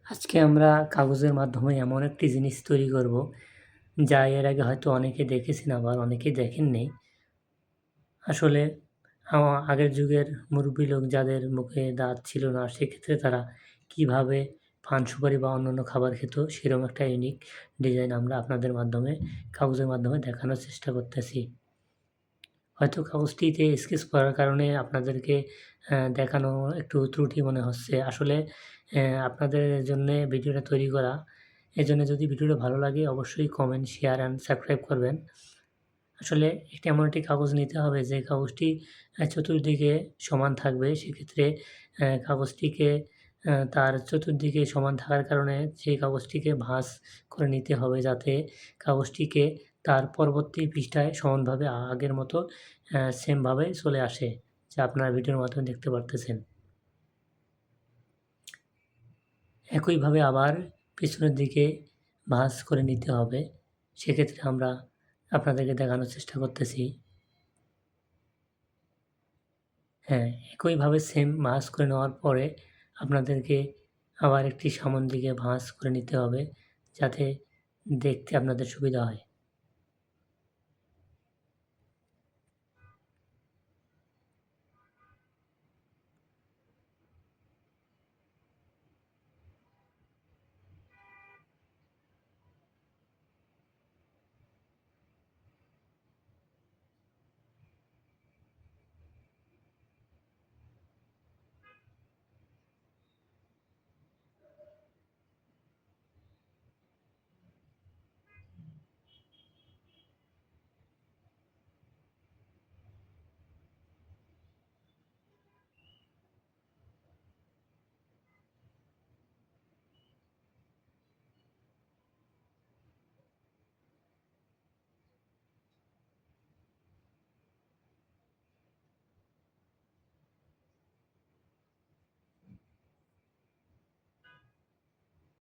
আজকে আমরা কাগজের মাধ্যমে এমন একটি জিনিস তৈরি করব, যা এর আগে হয়তো অনেকে দেখেছেন, আবার অনেকেই দেখেননি। আসলে আগের যুগের মুরব্বি লোক যাদের মুখে দাঁত ছিল না, সেক্ষেত্রে তারা কীভাবে পান সুপারি বা অন্যান্য খাবার খেত, সেরকম একটা ইউনিক ডিজাইন আমরা আপনাদের মাধ্যমে কাগজের মাধ্যমে দেখানোর চেষ্টা করতেছি। হয়তো কাগজটিতে স্কেচ করার কারণে আপনাদেরকে দেখানো একটু ত্রুটি মনে হচ্ছে। আসলে আপনাদের জন্যে ভিডিওটা তৈরি করা। এজন্য যদি ভিডিওটা ভালো লাগে অবশ্যই কমেন্ট, শেয়ার অ্যান্ড সাবস্ক্রাইব করবেন। আসলে এমন একটি কাগজ নিতে হবে যে কাগজটি চতুর্দিকে সমান থাকবে। সেক্ষেত্রে কাগজটিকে তার চতুর্দিকে সমান থাকার কারণে সেই কাগজটিকে ভাঁজ করে নিতে হবে, যাতে কাগজটিকে তার পরবর্তী পৃষ্ঠায় সমানভাবে আগের মতো সেমভাবে চলে আসে, যা আপনারা ভিডিওর মাধ্যমে দেখতে পারতেছেন। একইভাবে আবার পিছনের দিকে ভাঁজ করে নিতে হবে। সেক্ষেত্রে আমরা আপনাদেরকে দেখানোর চেষ্টা করতেছি। হ্যাঁ, একইভাবে সেম ভাঁজ করে নেওয়ার পরে আপনাদেরকে আবার একটি সামন দিকে ভাঁজ করে নিতে হবে, যাতে দেখতে আপনাদের সুবিধা হয়।